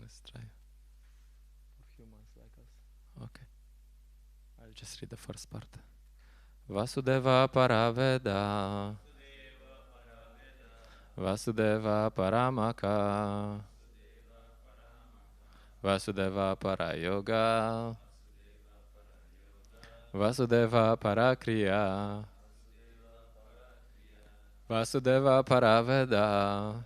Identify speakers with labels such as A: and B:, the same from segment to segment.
A: Let's try. For humans like us. Okay. I'll just read the first part. Vasudeva Paraveda. Vasudeva Paramaka. Vasudeva Parayoga. Vasudeva Parakriya. Vasudeva Paraveda.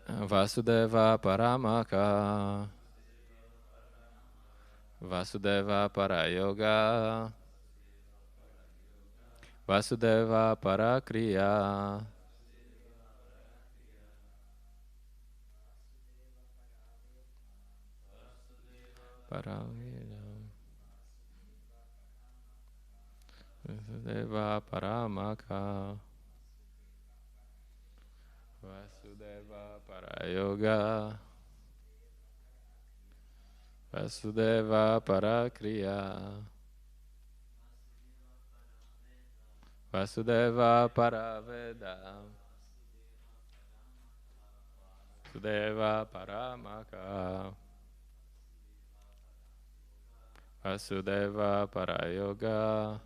A: Vasudeva Paramaka. Vasudeva Parayoga. Vasudeva Parakriya. Vasudeva Paramaka. Vasudeva Parayoga. Vasudeva Parakriya. Vasudeva Paraveda. Vasudeva Paramaka. Vasudeva Parayoga.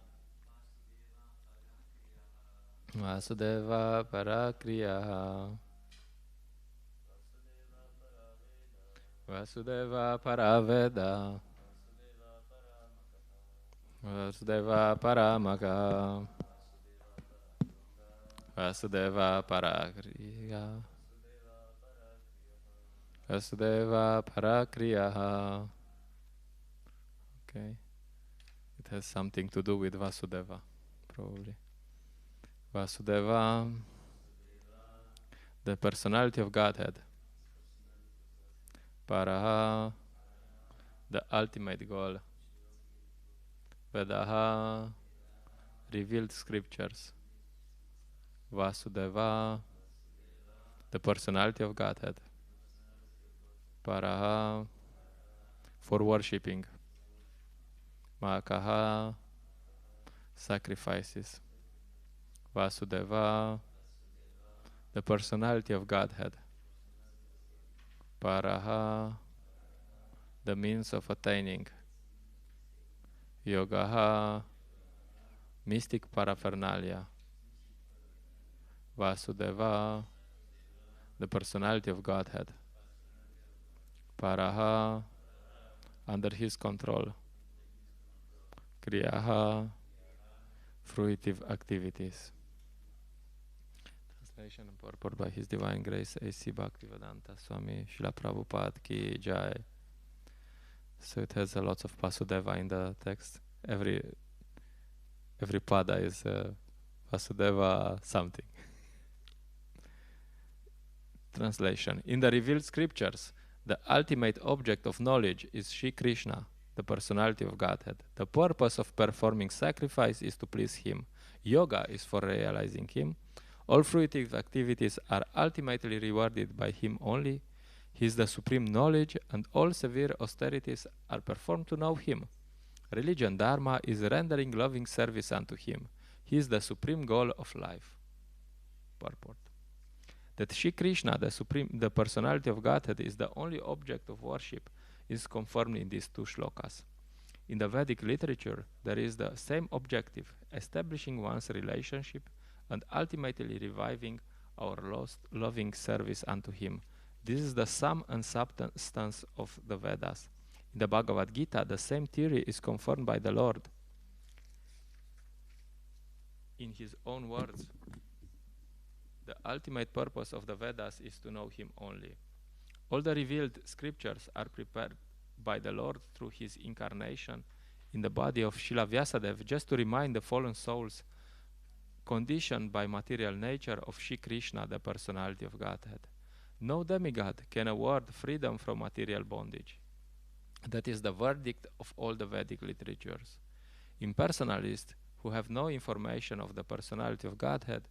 A: Vasudeva Parakriya. Vasudeva Paraveda. Vasudeva Paramaka. Vasudeva Parakriya. Vasudeva Parakriya. Okay. It has something to do with Vasudeva, probably. Vasudeva, the personality of Godhead. Paraha, the ultimate goal. Vedaha, revealed scriptures. Vasudeva, the personality of Godhead. Paraha, for worshipping. Makaha, sacrifices. Vasudeva, the personality of Godhead. Paraha, the means of attaining. Yogaha, mystic paraphernalia. Vasudeva, the personality of Godhead. Paraha, under his control. Kriyaha, fruitive activities. Translation and purport by His Divine Grace A.C. Bhaktivedanta Swami Srila Prabhupada Ki Jai. So it has a lot of Vasudeva in the text. Every pada is Vasudeva something. Translation. In the revealed scriptures, the ultimate object of knowledge is Shri Krishna, the personality of Godhead. The purpose of performing sacrifice is to please Him. Yoga is for realizing Him. All fruitive activities are ultimately rewarded by Him only. He is the supreme knowledge, and all severe austerities are performed to know Him. Religion, Dharma, is rendering loving service unto Him. He is the supreme goal of life. Purport. That Shri Krishna, the personality of Godhead, is the only object of worship is confirmed in these two shlokas. In the Vedic literature, there is the same objective, establishing one's relationship and ultimately reviving our lost loving service unto Him. This is the sum and substance of the Vedas. In the Bhagavad Gita, the same theory is confirmed by the Lord in His own words. The ultimate purpose of the Vedas is to know Him only. All the revealed scriptures are prepared by the Lord through His incarnation in the body of Srila Vyasadeva, just to remind the fallen souls conditioned by material nature of Shri Krishna, the personality of Godhead. No demigod can award freedom from material bondage. That is the verdict of all the Vedic literatures. Impersonalists who have no information of the personality of Godhead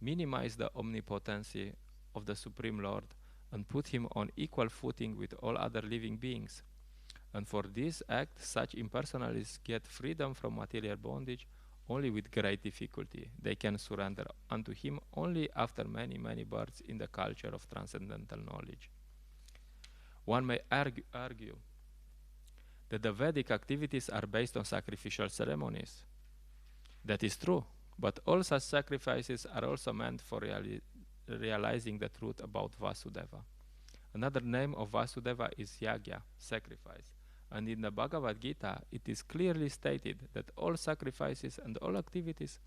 A: minimize the omnipotency of the Supreme Lord and put Him on equal footing with all other living beings. And for this act, such impersonalists get freedom from material bondage only with great difficulty. They can surrender unto Him only after many, many births in the culture of transcendental knowledge. One may argue that the Vedic activities are based on sacrificial ceremonies. That is true, but all such sacrifices are also meant for realizing the truth about Vasudeva. Another name of Vasudeva is Yagya, sacrifice. And in the Bhagavad Gita, it is clearly stated that all sacrifices and all activities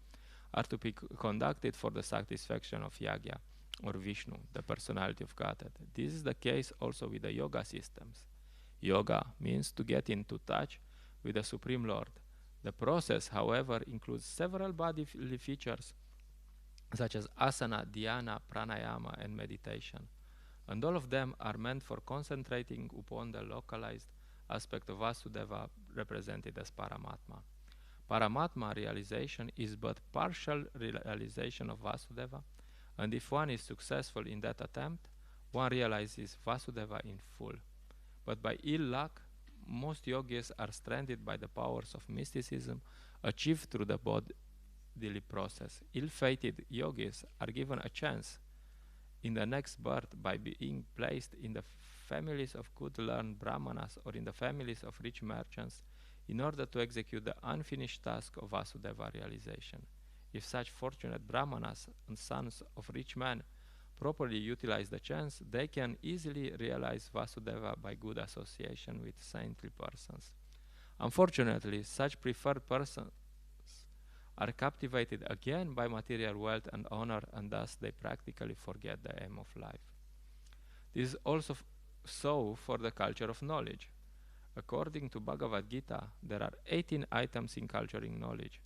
A: are to be conducted for the satisfaction of Yagya, or Vishnu, the personality of Godhead. This is the case also with the yoga systems. Yoga means to get into touch with the Supreme Lord. The process, however, includes several bodily features such as asana, dhyana, pranayama, and meditation. And all of them are meant for concentrating upon the localized aspect of Vasudeva represented as Paramatma. Paramatma realization is but partial realization of Vasudeva, and if one is successful in that attempt, one realizes Vasudeva in full. But by ill luck, most yogis are stranded by the powers of mysticism achieved through the bodily process. Ill-fated yogis are given a chance in the next birth by being placed in the families of good learned brahmanas or in the families of rich merchants in order to execute the unfinished task of Vasudeva realization. If such fortunate brahmanas and sons of rich men properly utilize the chance, they can easily realize Vasudeva by good association with saintly persons. Unfortunately, such preferred persons are captivated again by material wealth and honor, and thus they practically forget the aim of life. This is also so for the culture of knowledge. According to Bhagavad Gita, there are 18 items in culturing knowledge.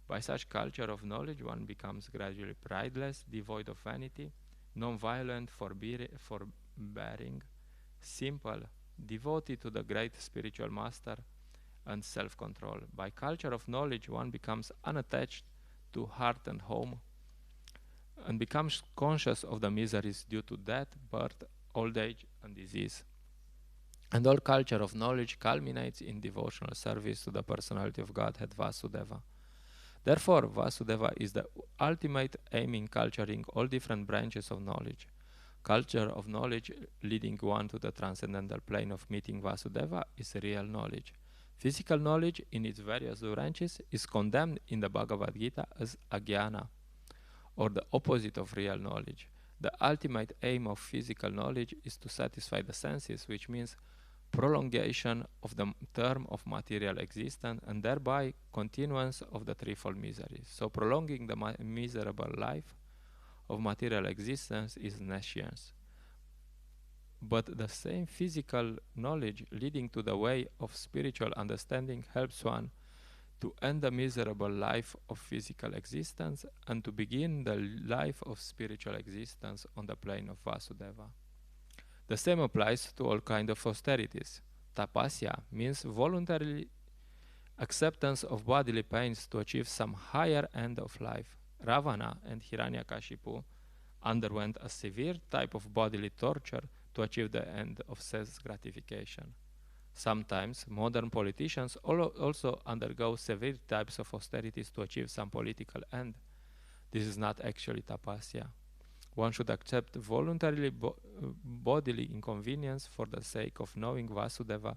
A: By such culture of knowledge, one becomes gradually prideless, devoid of vanity, non-violent, forbearing, simple, devoted to the great spiritual master, and self-control. By culture of knowledge, one becomes unattached to heart and home, and becomes conscious of the miseries due to death, birth, old age, and disease. And all culture of knowledge culminates in devotional service to the personality of Godhead Vasudeva. Therefore, Vasudeva is the ultimate aim in culturing all different branches of knowledge. Culture of knowledge leading one to the transcendental plane of meeting Vasudeva is real knowledge. Physical knowledge in its various branches is condemned in the Bhagavad Gita as ajnana, or the opposite of real knowledge. The ultimate aim of physical knowledge is to satisfy the senses, which means prolongation of the term of material existence and thereby continuance of the threefold miseries. So prolonging the miserable life of material existence is nescience. But the same physical knowledge leading to the way of spiritual understanding helps one to end the miserable life of physical existence and to begin the life of spiritual existence on the plane of Vasudeva. The same applies to all kinds of austerities. Tapasya means voluntary acceptance of bodily pains to achieve some higher end of life. Ravana and Hiranyakashipu underwent a severe type of bodily torture to achieve the end of self-gratification. Sometimes modern politicians also undergo severe types of austerities to achieve some political end. This is not actually tapasya. One should accept voluntarily bodily inconvenience for the sake of knowing Vasudeva,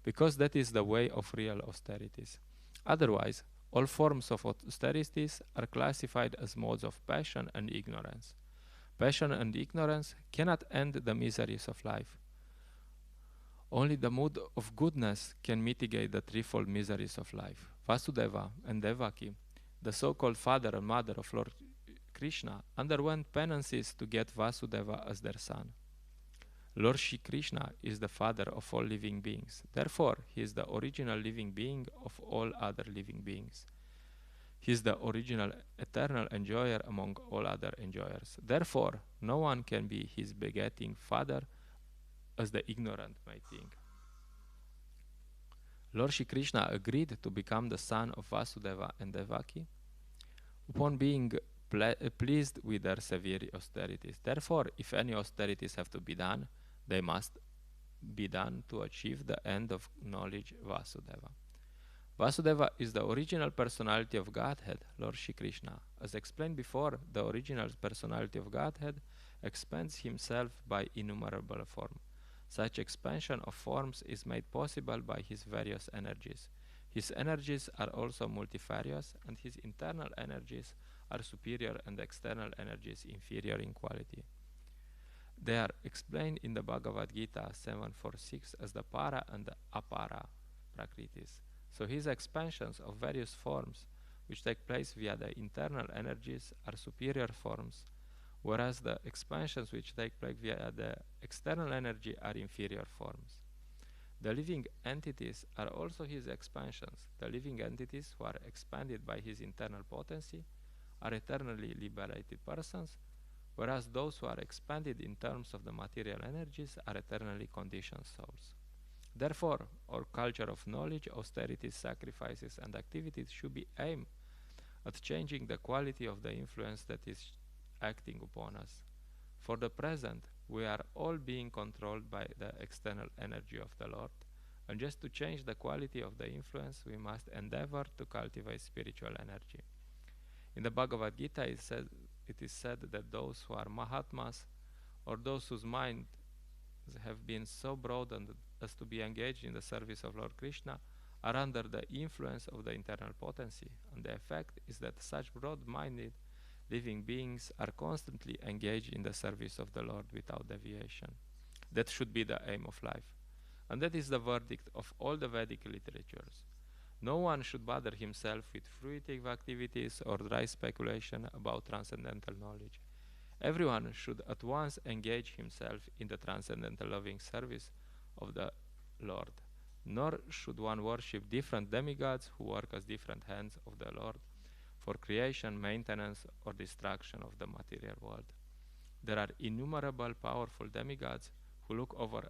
A: because that is the way of real austerities. Otherwise, all forms of austerities are classified as modes of passion and ignorance. Passion and ignorance cannot end the miseries of life. Only the mood of goodness can mitigate the threefold miseries of life. Vasudeva and Devaki, the so-called father and mother of Lord Krishna, underwent penances to get Vasudeva as their son. Lord Shri Krishna is the father of all living beings. Therefore, he is the original living being of all other living beings. He is the original eternal enjoyer among all other enjoyers. Therefore, no one can be his begetting father as the ignorant may think. Lord Shri Krishna agreed to become the son of Vasudeva and Devaki upon being pleased with their severe austerities. Therefore, if any austerities have to be done, they must be done to achieve the end of knowledge Vasudeva. Vasudeva is the original personality of Godhead, Lord Shri Krishna. As explained before, the original personality of Godhead expands himself by innumerable forms. Such expansion of forms is made possible by his various energies. His energies are also multifarious, and his internal energies are superior and external energies inferior in quality. They are explained in the Bhagavad Gita 746 as the para and the apara prakritis. So his expansions of various forms, which take place via the internal energies, are superior forms, whereas the expansions which take place via the external energy are inferior forms. The living entities are also his expansions. The living entities who are expanded by his internal potency are eternally liberated persons, whereas those who are expanded in terms of the material energies are eternally conditioned souls. Therefore, our culture of knowledge, austerities, sacrifices, and activities should be aimed at changing the quality of the influence that is acting upon us. For the present, we are all being controlled by the external energy of the Lord, and just to change the quality of the influence, we must endeavor to cultivate spiritual energy. In the Bhagavad Gita, it is said that those who are Mahatmas, or those whose minds have been so broadened as to be engaged in the service of Lord Krishna, are under the influence of the internal potency, and the effect is that such broad-minded living beings are constantly engaged in the service of the Lord without deviation. That should be the aim of life. And that is the verdict of all the Vedic literatures. No one should bother himself with fruitive activities or dry speculation about transcendental knowledge. Everyone should at once engage himself in the transcendental loving service of the Lord. Nor should one worship different demigods who work as different hands of the Lord for creation, maintenance, or destruction of the material world. There are innumerable powerful demigods who look over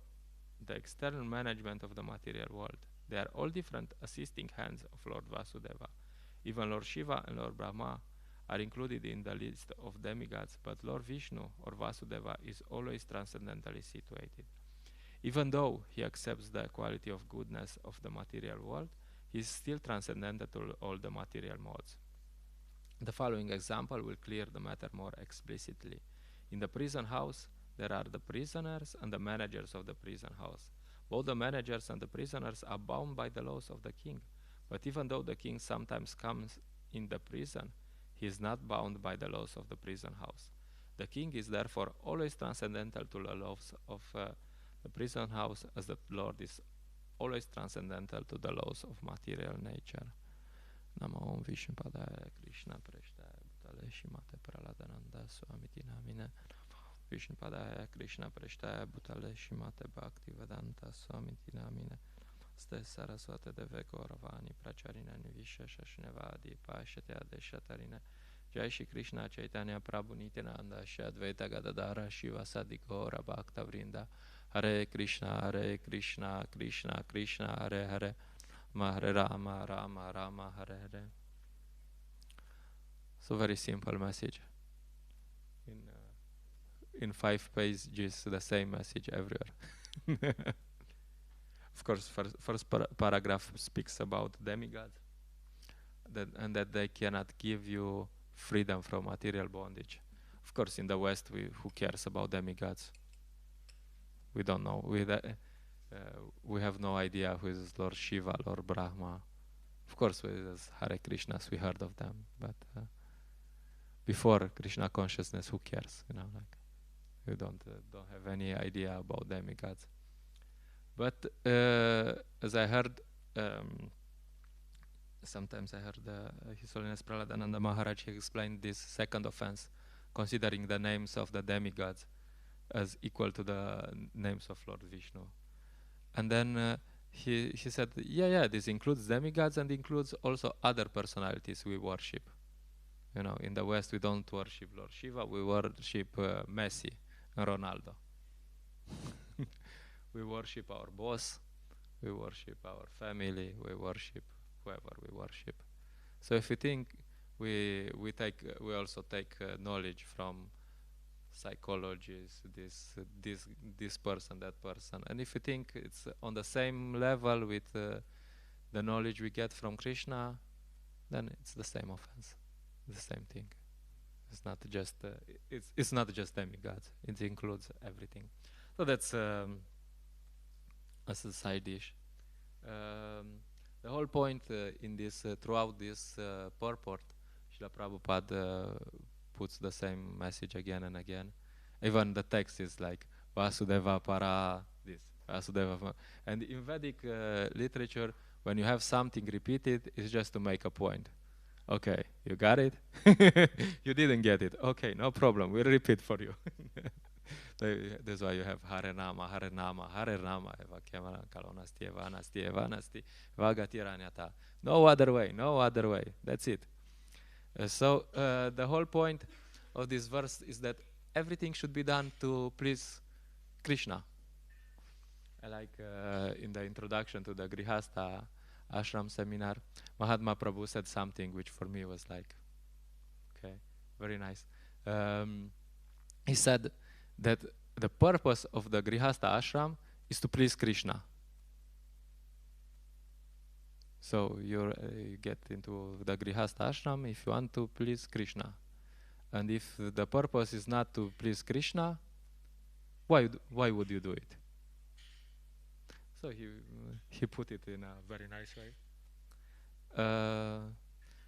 A: the external management of the material world. They are all different assisting hands of Lord Vasudeva. Even Lord Shiva and Lord Brahma are included in the list of demigods, but Lord Vishnu or Vasudeva is always transcendentally situated. Even though he accepts the quality of goodness of the material world, he is still transcendental to all the material modes. The following example will clear the matter more explicitly. In the prison house, there are the prisoners and the managers of the prison house. Both the managers and the prisoners are bound by the laws of the king. But even though the king sometimes comes in the prison, he is not bound by the laws of the prison house. The king is therefore always transcendental to the laws of the prison house, as the Lord is always transcendental to the laws of material nature. Namo Om Vishnu Padaya Krishna Prashtaya Bhutale Shimate Praladananda Swamiti Namine. Vishnu Padaya Krishna Prashtaya Bhutale Shimate Bhakti Vedanta Swamiti Namine. Ste Saraswate Deve Gauravani Pracharine Nivisha Shashnevadi Pashate Adeshatarine. Jai Shri Krishna Chaitanya Prabhu Nityananda Shri Advaita Gadadara Shiva Sadi Gaura Bhakta Vrinda. Hare Krishna Krishna Krishna Hare Hare Hare Rama Rama Rama Hare Hare. So very simple message. In 5 pages, the same message everywhere. Of course, first paragraph speaks about demigods, and that they cannot give you freedom from material bondage. Of course, in the West, who cares about demigods? We don't know. We have no idea who is Lord Shiva, Lord Brahma. Of course, as Hare Krishnas, we heard of them, but before Krishna consciousness, who cares? We don't have any idea about demigods. But as I heard, sometimes I heard His Holiness Praladananda Maharaj explained this second offense, considering the names of the demigods as equal to the names of Lord Vishnu. And then he said, yeah, this includes demigods and includes also other personalities we worship. In the West, we don't worship Lord Shiva, we worship Messi and Ronaldo. We worship our boss, we worship our family, we worship whoever we worship. So if we think we also take knowledge from psychologists, this person, that person, and if you think it's on the same level with the knowledge we get from Krishna, then it's the same offense, the same thing. It's not just it's not just demigods. It includes everything. So that's as a side dish. The whole point in this, throughout this purport, Srila Prabhupada puts the same message again and again. Even the text is like Vasudeva para this, Vasudeva. And in Vedic literature, when you have something repeated, it's just to make a point. Okay, you got it? You didn't get it. Okay, no problem. We'll repeat for you. That's why you have Hare Nama, Hare Nama, Hare Nama, Eva Kemana Kalonasti, Evanasti, Evanasti, Vagatiranyata. No other way, no other way. That's it. So the whole point of this verse is that everything should be done to please Krishna. Like in the introduction to the Grihastha Ashram seminar, Mahatma Prabhu said something which for me was like, okay, very nice. He said that the purpose of the Grihastha Ashram is to please Krishna. So you get into the Grihastha Ashram if you want to please Krishna. And if the purpose is not to please Krishna, why would you do it? So he put it in a very nice way.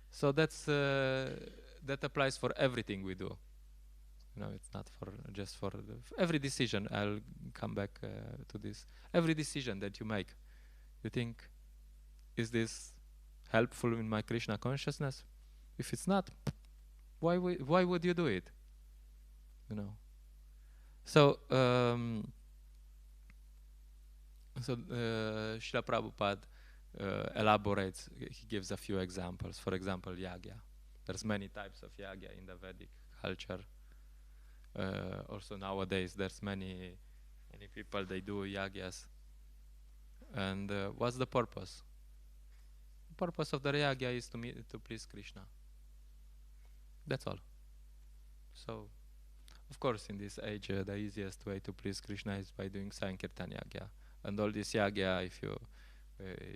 A: So that's that applies for everything we do. You know, it's not for just for every decision. I'll come back to this. Every decision that you make, you think, is this helpful in my Krishna consciousness? If it's not, why would you do it? You know. So Srila Prabhupada elaborates. He gives a few examples. For example, yagya. There's many types of yagya in the Vedic culture. Also nowadays, there's many people they do yagyas. And what's the purpose? The purpose of the yagya is to please Krishna. That's all. So, of course, in this age, the easiest way to please Krishna is by doing Sankirtan yagya. And all this yagya, if you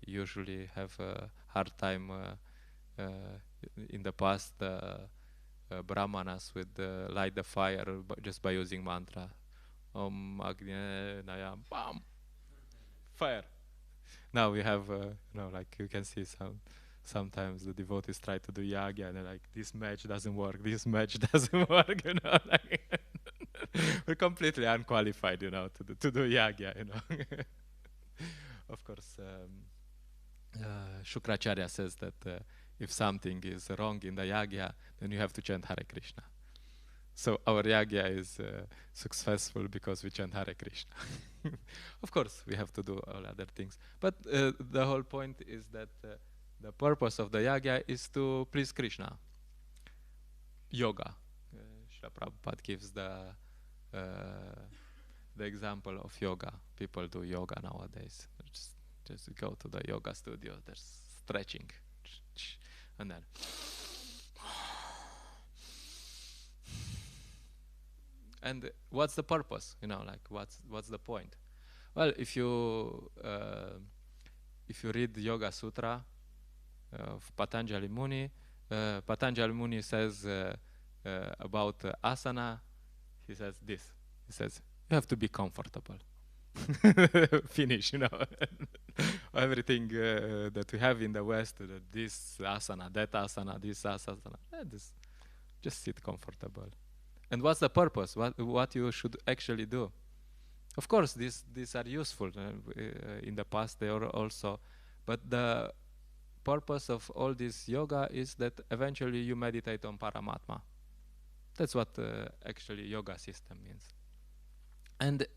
A: usually have a hard time in the past, brahmanas would light the fire just by using mantra. Om Agnya Naya Bam, fire. Now we have, like you can see sometimes the devotees try to do yagya and they're like, this match doesn't work, this match doesn't work, like we're completely unqualified, to do yagya, Of course, Shukracharya says that if something is wrong in the yagya, then you have to chant Hare Krishna. So our yagya is successful because we chant Hare Krishna. Of course, we have to do all other things. But the whole point is that the purpose of the yagya is to please Krishna. Yoga. Srila Prabhupada gives the example of yoga. People do yoga nowadays. Just go to the yoga studio. There's stretching, and then and what's the purpose? Like what's the point? Well, if you read the Yoga Sutra of Patanjali Muni, Patanjali Muni says about asana. He says this. He says you have to be comfortable. Finish, everything that we have in the West, this asana, that asana, this asana, just sit comfortable. And what's the purpose? What you should actually do? Of course, these are useful. In the past, they are also, but the purpose of all this yoga is that eventually you meditate on Paramatma. That's what actually yoga system means. And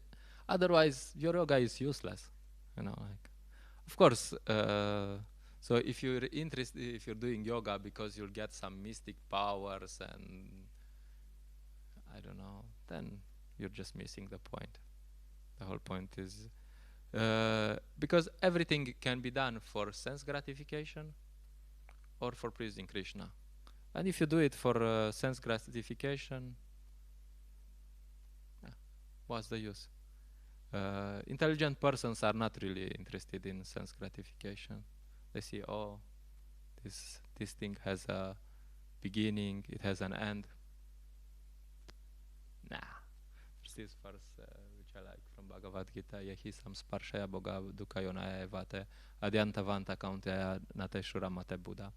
A: otherwise, your yoga is useless, Of course, so if you're interested, if you're doing yoga because you'll get some mystic powers and I don't know, then you're just missing the point. The whole point is because everything can be done for sense gratification or for pleasing Krishna. And if you do it for sense gratification, what's the use? Intelligent persons are not really interested in sense gratification. They see, oh, this thing has a beginning, it has an end. Nah, there's this verse which I like from Bhagavad Gita. Yehi sam sparshaya boga dukayonaya evate adyanta vanta kauntaya nateshura mate Buddha.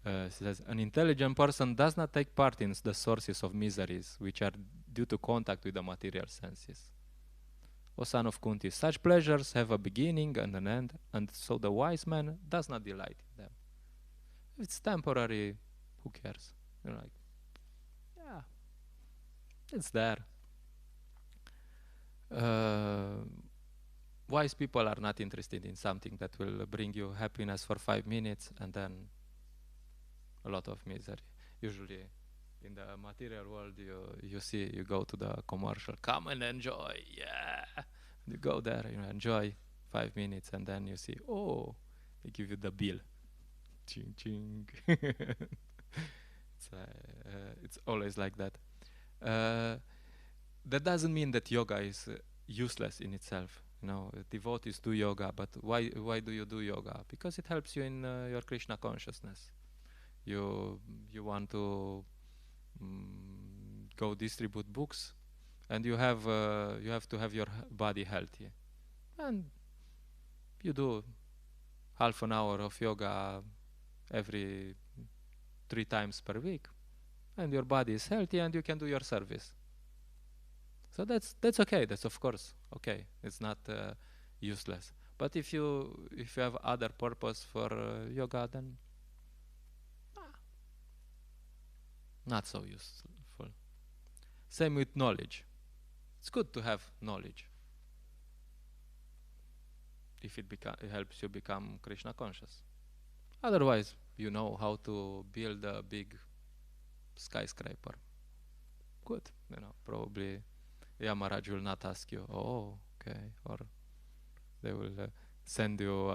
A: It says, an intelligent person does not take part in the sources of miseries which are due to contact with the material senses. O son of Kunti, such pleasures have a beginning and an end, and so the wise man does not delight in them. If it's temporary, who cares? You're like, yeah, it's there. Wise people are not interested in something that will bring you happiness for 5 minutes and then a lot of misery. Usually in the material world, you go to the commercial, come and enjoy, yeah. You go there, you enjoy 5 minutes, and then you see, oh, they give you the bill. Ching, ching. It's always like that. That doesn't mean that yoga is useless in itself. You know, devotees do yoga, but why do you do yoga? Because it helps you in your Krishna consciousness. You want to go distribute books, and you have to have your body healthy, and you do half an hour of yoga every 3 times per week, and your body is healthy, and you can do your service. So that's okay. That's of course okay. It's not useless. But if you have other purpose for yoga, then not so useful. Same with knowledge. It's good to have knowledge if it helps you become Krishna conscious. Otherwise, you know how to build a big skyscraper. Good, probably Yamaraj will not ask you, oh, okay, or they will send you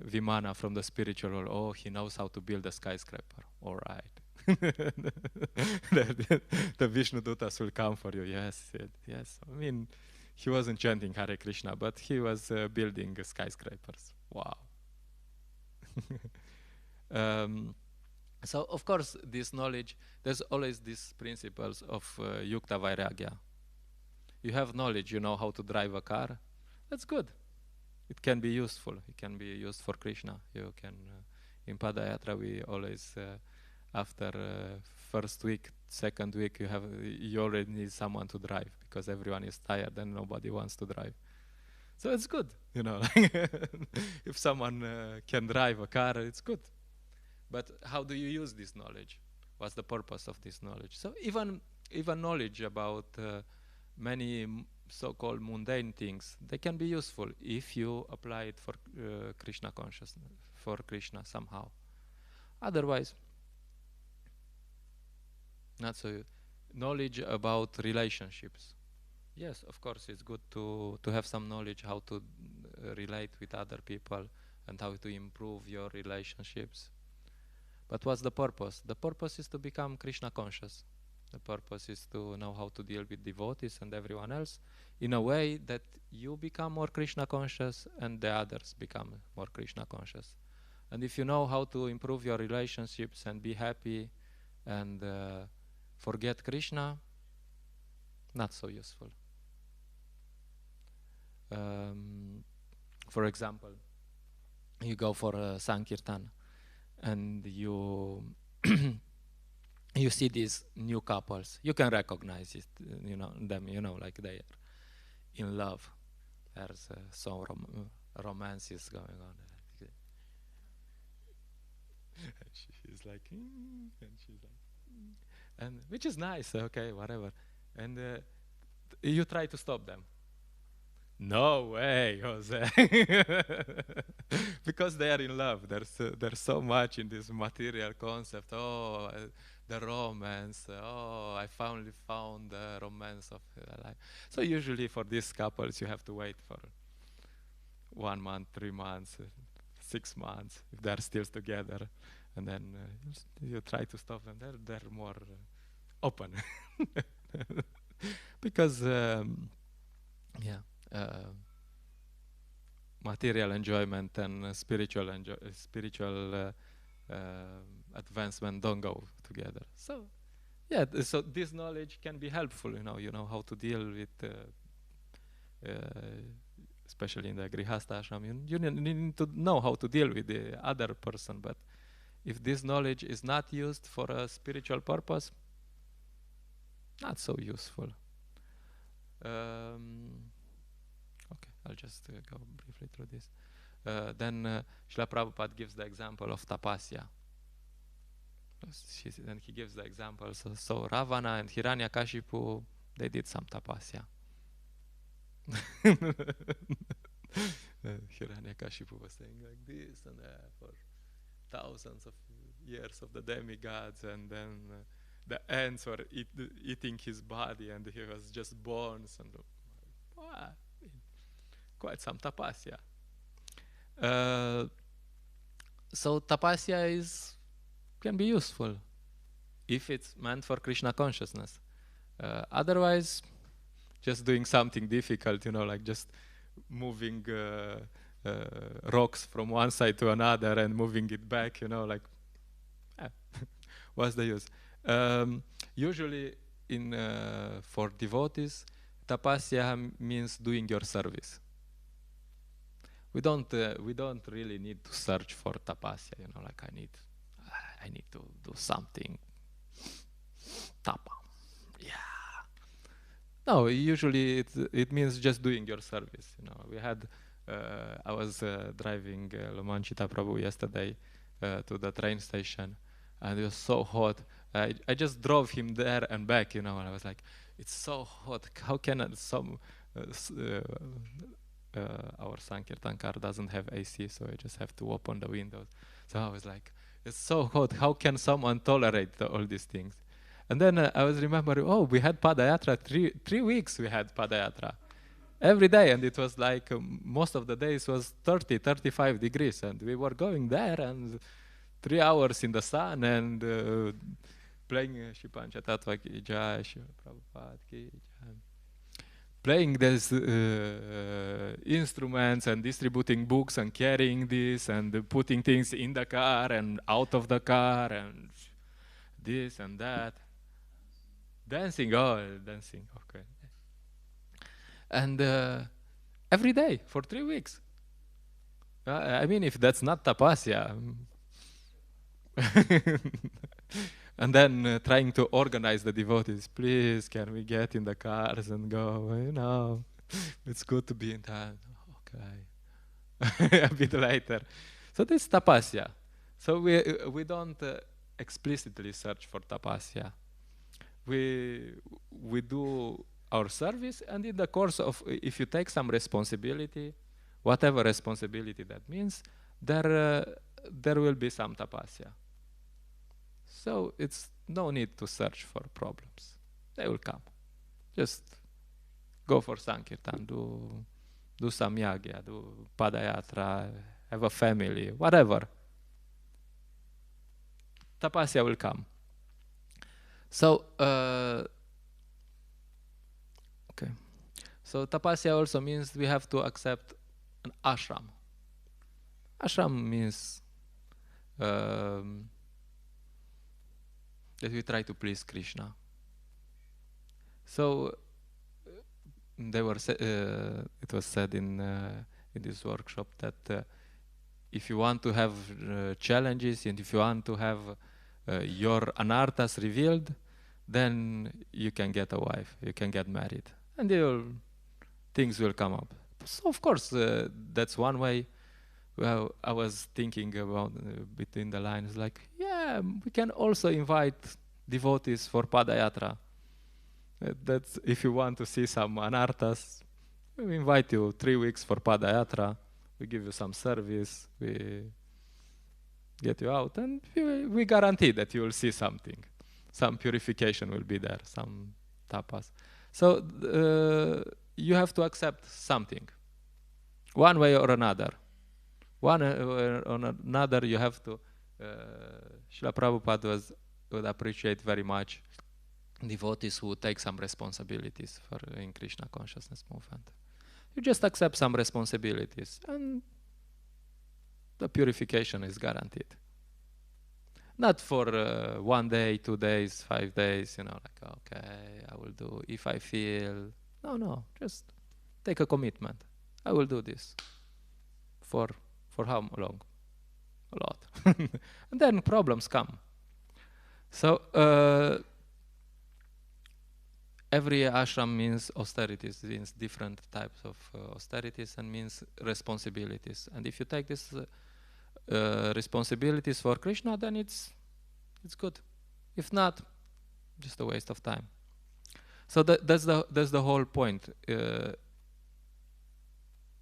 A: Vimana from the spiritual world. Oh, he knows how to build a skyscraper. All right. the Vishnu Dutas will come for you. Yes. I mean, he wasn't chanting Hare Krishna, but he was building skyscrapers. Wow. So, of course, this knowledge, there's always these principles of Yukta Vairagya. You have knowledge, you know how to drive a car. That's good. It can be useful. It can be used for Krishna. You can, in Padayatra, we always, after first week, second week, you already need someone to drive because everyone is tired and nobody wants to drive. So it's good, if someone can drive a car, it's good. But how do you use this knowledge? What's the purpose of this knowledge? So even knowledge about many so-called mundane things, they can be useful if you apply it for Krishna consciousness, for Krishna somehow. Otherwise, not so. Knowledge about relationships. Yes, of course, it's good to have some knowledge how to relate with other people and how to improve your relationships. But what's the purpose? The purpose is to become Krishna conscious. The purpose is to know how to deal with devotees and everyone else in a way that you become more Krishna conscious and the others become more Krishna conscious. And if you know how to improve your relationships and be happy and forget Krishna, not so useful. For example, you go for a Sankirtan and you you see these new couples. You can recognize it, them, like they are in love. There's some romances going on. And she's like, and she's like, and which is nice, okay, whatever. And you try to stop them. No way, Jose. Because they are in love. There's so much in this material concept. Oh, the romance. Oh, I finally found the romance of life. So usually for these couples, you have to wait for 1 month, 3 months, 6 months, if they're still together. And then you try to stop them. They're more open. Because, material enjoyment and spiritual advancement don't go together. So Yeah, so this knowledge can be helpful, you know how to deal with, especially in the Grihastha ashram, you need to know how to deal with the other person, but if this knowledge is not used for a spiritual purpose, not so useful. Okay, I'll just go briefly through this. Then Srila Prabhupada gives the example of tapasya. Then he gives the example. So Ravana and Hiranyakashipu, they did some tapasya. Hiranyakashipu was saying like this and that for thousands of years of the demigods, and then the ants were eating his body, and he was just bones, and quite some tapasya. So tapasya can be useful if it's meant for Krishna consciousness. Otherwise, just doing something difficult, like just moving rocks from one side to another and moving it back, what's the use? Usually, for devotees, tapasya means doing your service. We don't really need to search for tapasya, like I need to do something. Tapa. Yeah. No, usually it means just doing your service. We had, I was driving Lomanchita Prabhu yesterday to the train station, and it was so hot. I just drove him there and back, and I was like, it's so hot. How can our Sankirtan car doesn't have AC, so I just have to open the windows. So I was like, it's so hot. How can someone tolerate all these things? And then I was remembering, we had Padayatra, 3 weeks we had Padayatra. Every day, and it was like most of the days was 30, 35 degrees, and we were going there and 3 hours in the sun and playing Shipancha Tattva Ki Jai, Prabhupada Ki Jai. Playing these instruments and distributing books and carrying this and putting things in the car and out of the car and this and that. Dancing, okay. And every day for 3 weeks. I mean, if that's not tapasya. And then trying to organize the devotees. Please, can we get in the cars and go? It's good to be in time. Okay. A bit later. So this is tapasya. So we don't explicitly search for tapasya. We do our service, and in the course of, if you take some responsibility, whatever responsibility that means, there will be some tapasya. So it's no need to search for problems. They will come. Just go for Sankirtan, do some yagya, do Padayatra, have a family, whatever. Tapasya will come. So, okay. So tapasya also means we have to accept an ashram. Ashram means that we try to please Krishna. So it was said in this workshop that if you want to have challenges and if you want to have your anarthas revealed, then you can get a wife, you can get married, and things will come up. So of course, that's one way. Well, I was thinking about between the lines, like, yeah, we can also invite devotees for Padayatra. That's if you want to see some anarthas, we invite you 3 weeks for Padayatra. We give you some service, we get you out, and we guarantee that you will see something. Some purification will be there, some tapas. So you have to accept something, one way or another. One or another, you have to. Srila Prabhupada would appreciate very much devotees who take some responsibilities in Krishna consciousness movement. You just accept some responsibilities, and the purification is guaranteed. Not for 1 day, 2 days, 5 days, you know, like, okay, I will do if I feel. No, just take a commitment. I will do this. For how long? A lot. And then problems come. So every ashram means austerities, means different types of austerities and means responsibilities. And if you take these responsibilities for Krishna, then it's good. If not, just a waste of time. So that's the whole point.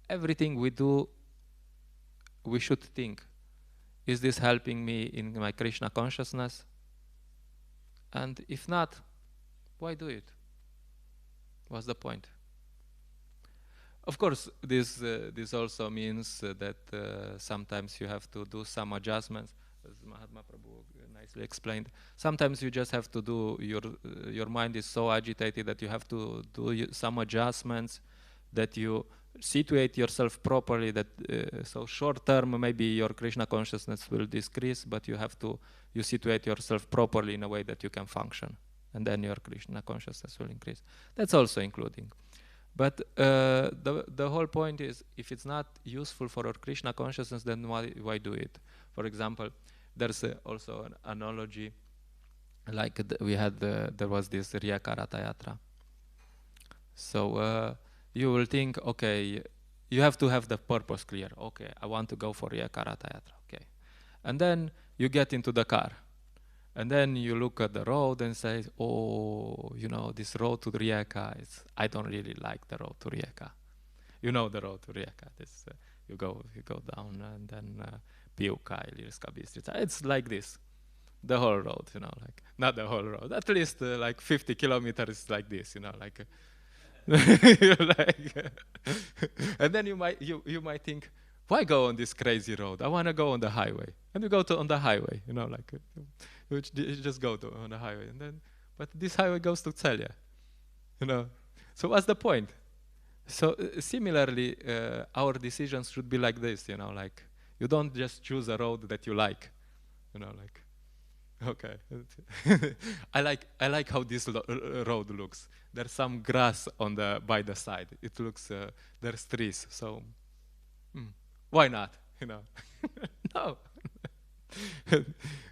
A: Everything we do, we should think, is this helping me in my Krishna consciousness? And if not, why do it? What's the point? Of course, this also means that sometimes you have to do some adjustments, as Mahatma Prabhu nicely explained. Sometimes you just have to do, your mind is so agitated that you have to do some adjustments, that you situate yourself properly, that so short term maybe your Krishna consciousness will decrease, but you situate yourself properly in a way that you can function, and then your Krishna consciousness will increase. That's also including. But the whole point is, if it's not useful for our Krishna consciousness, then why do it? For example, there's also an analogy, like there was this Riya Karata Yatra. So you will think, okay, you have to have the purpose clear. Okay, I want to go for Riya Karata Yatra. Okay, and then you get into the car, and then you look at the road and say, oh, you know, this road to Rijeka, I don't really like the road to Rijeka. You know the road to Rijeka. This you go down and then Piuka, Ilirska Bistrica. It's like this, the whole road, you know, like not the whole road. At least like 50 kilometers like this, you know, like. And then you might think, why go on this crazy road? I want to go on the highway. And you go on the highway, you know, like you just go on the highway, and then, but this highway goes to Celia, you know. So what's the point? So similarly, our decisions should be like this, you know, like you don't just choose a road that you like, you know, like. Okay, I like how this road looks. There's some grass by the side. It looks there's trees. So why not? You know, no.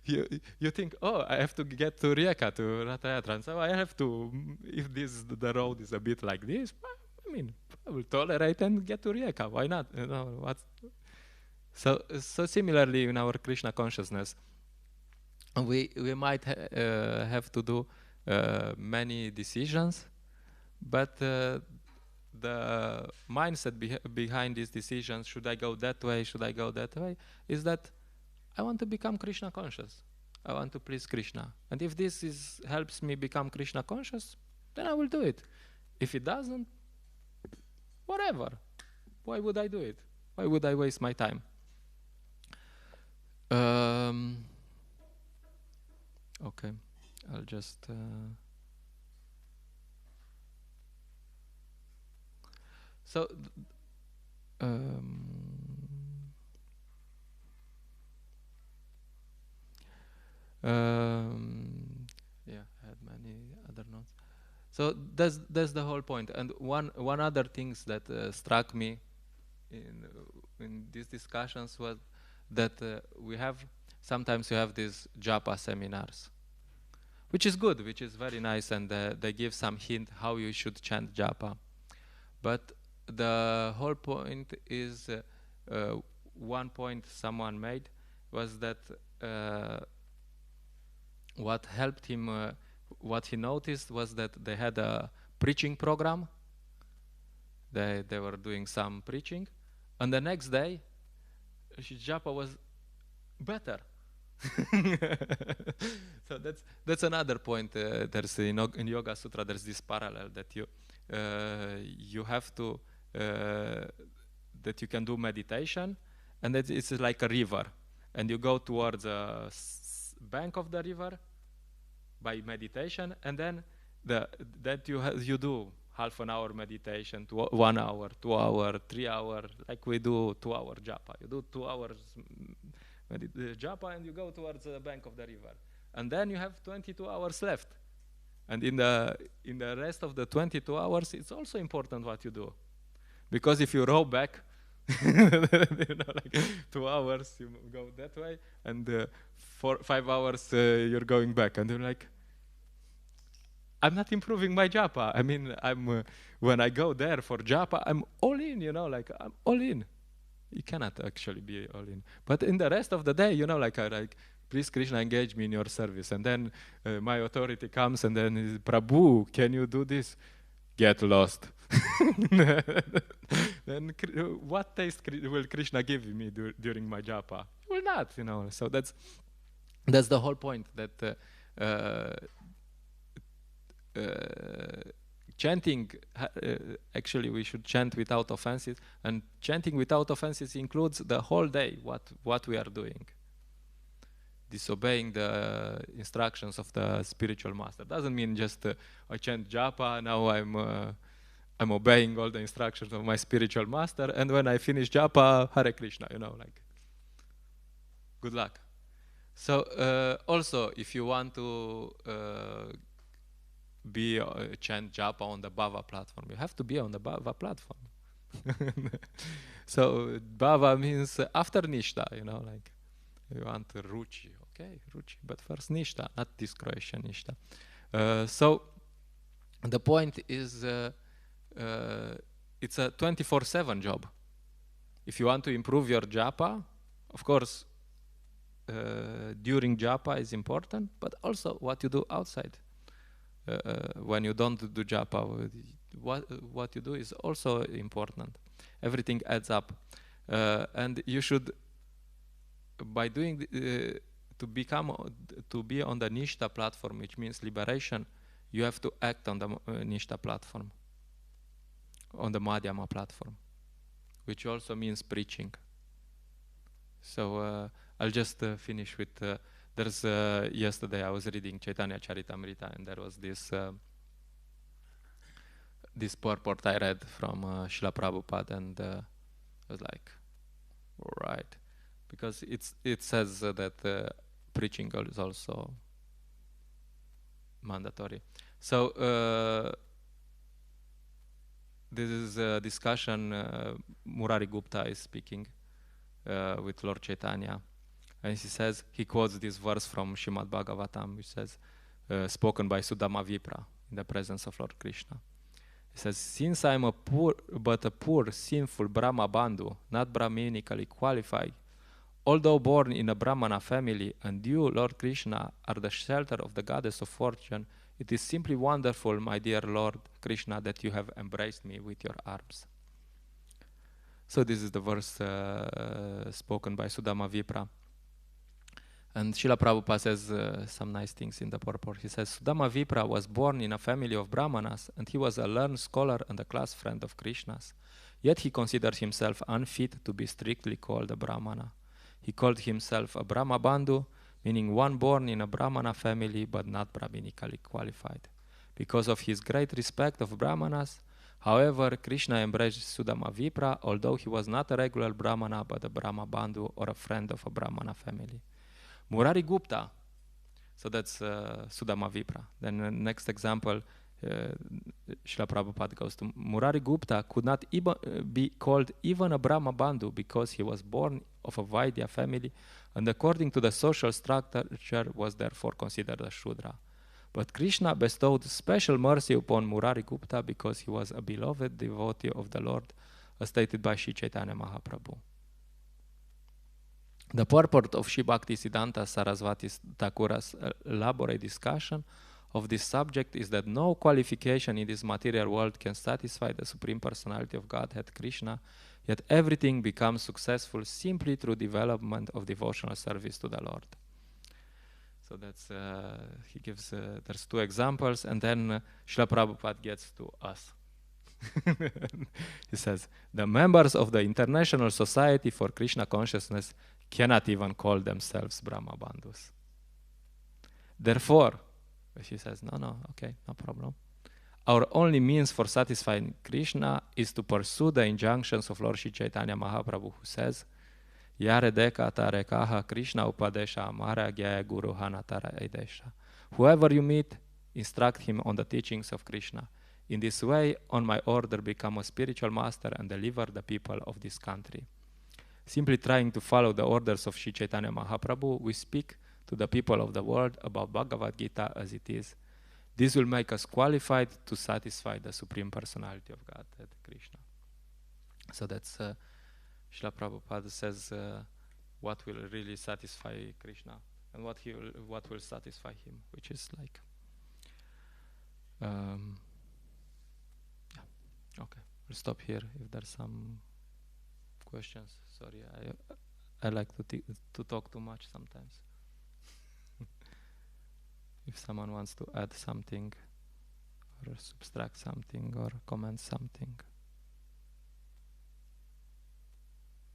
A: you think, oh, I have to get to Rijeka, to Ratha Yatra, so I have to. If the road is a bit like this, I mean, I will tolerate and get to Rijeka. Why not? You know what? So similarly in our Krishna consciousness, we might have to do many decisions, but the mindset behind these decisions, should I go that way, should I go that way, is that I want to become Krishna conscious. I want to please Krishna. And if this helps me become Krishna conscious, then I will do it. If it doesn't, whatever. Why would I do it? Why would I waste my time? Okay, I'll just yeah, I had many other notes. So that's the whole point. And one other things that struck me in these discussions was that sometimes you have these japa seminars, which is good, which is very nice, and they give some hint how you should chant japa. But the whole point is, one point someone made was that what helped him, what he noticed was that they had a preaching program. They were doing some preaching, and the next day, his japa was better. So that's another point. There's in Yoga Sutra, there's this parallel that you have to that you can do meditation, and that it's like a river, and you go towards the bank of the river by meditation, and then you do half an hour meditation, 1 hour, 2 hour, 3 hour, like we do 2 hour japa. You do 2 hours the japa, and you go towards the bank of the river. And then you have 22 hours left. And in the rest of the 22 hours, it's also important what you do. Because if you row back, 2 hours you go that way, and 5 hours you're going back, and you're like, I'm not improving my japa. I mean, when I go there for japa, I'm all in, I'm all in. You cannot actually be all in. But in the rest of the day, please Krishna, engage me in your service. And then my authority comes, and then Prabhu, can you do this? Get lost. Then what taste will Krishna give me during my japa? He will not, So that's the whole point, that chanting, actually we should chant without offenses, and chanting without offenses includes the whole day, what we are doing. Disobeying the instructions of the spiritual master doesn't mean just I chant japa, now I'm obeying all the instructions of my spiritual master, and when I finish japa, Hare Krishna, good luck. So also, if you want to chant japa on the Bhava platform, you have to be on the Bhava platform. So Bhava means after Nishta, you want Ruchi, okay, Ruchi, but first Nishta, not this Croatian Nishta. So the point is, it's a 24/7 job. If you want to improve your japa, of course, during japa is important, but also what you do outside. When you don't do japa, what you do is also important. Everything adds up, and you should, by doing to be on the Nishta platform, which means liberation, you have to act on the Nishta platform, on the Madhyama platform, which also means preaching. So I'll just finish with. There's yesterday I was reading Chaitanya Charitamrita, and there was this purport I read from Srila Prabhupada, and I was like, all right, because it says that preaching is also mandatory. So this is a discussion. Murari Gupta is speaking with Lord Chaitanya. And he quotes this verse from Srimad Bhagavatam, which says, spoken by Sudama Vipra in the presence of Lord Krishna. He says, since I am a poor, sinful Brahma Bandhu, not Brahmanically qualified, although born in a Brahmana family, and you, Lord Krishna, are the shelter of the goddess of fortune, it is simply wonderful, my dear Lord Krishna, that you have embraced me with your arms. So this is the verse spoken by Sudama Vipra. And Srila Prabhupada says some nice things in the purport. He says, Sudama Vipra was born in a family of Brahmanas, and he was a learned scholar and a class friend of Krishna's. Yet he considered himself unfit to be strictly called a Brahmana. He called himself a Brahma Bandhu, meaning one born in a Brahmana family but not Brahmanically qualified. Because of his great respect of Brahmanas, however, Krishna embraced Sudama Vipra, although he was not a regular Brahmana but a Brahma Bandhu or a friend of a Brahmana family. Murari Gupta, so that's Sudama Vipra. Then the next example, Srila Prabhupada goes to Murari Gupta could not even be called even a Brahma Bandhu because he was born of a Vaidya family, and according to the social structure was therefore considered a Shudra. But Krishna bestowed special mercy upon Murari Gupta because he was a beloved devotee of the Lord, as stated by Sri Chaitanya Mahaprabhu. The purport of Sri Bhakti Siddhanta Sarasvati Thakura's elaborate discussion of this subject is that no qualification in this material world can satisfy the Supreme Personality of Godhead, Krishna, yet everything becomes successful simply through development of devotional service to the Lord. So that's, he gives, there's two examples, and then Srila Prabhupada gets to us. He says, the members of the International Society for Krishna Consciousness cannot even call themselves Brahma Bandhus. Therefore, she says, no, okay, no problem. Our only means for satisfying Krishna is to pursue the injunctions of Lord Sri Chaitanya Mahaprabhu, who says, Yare dekatare kaha Krishna upadesha maragya guru hanatara edesha. Whoever you meet, instruct him on the teachings of Krishna. In this way, on my order, become a spiritual master and deliver the people of this country. Simply trying to follow the orders of Sri Chaitanya Mahaprabhu, we speak to the people of the world about Bhagavad Gita as it is. This will make us qualified to satisfy the Supreme Personality of Godhead, Krishna. So that's Srila Prabhupada says what will really satisfy Krishna and what will satisfy him, which is like yeah. Okay, we'll stop here if there's some questions. Sorry, I like to talk too much sometimes. If someone wants to add something or subtract something or comment something.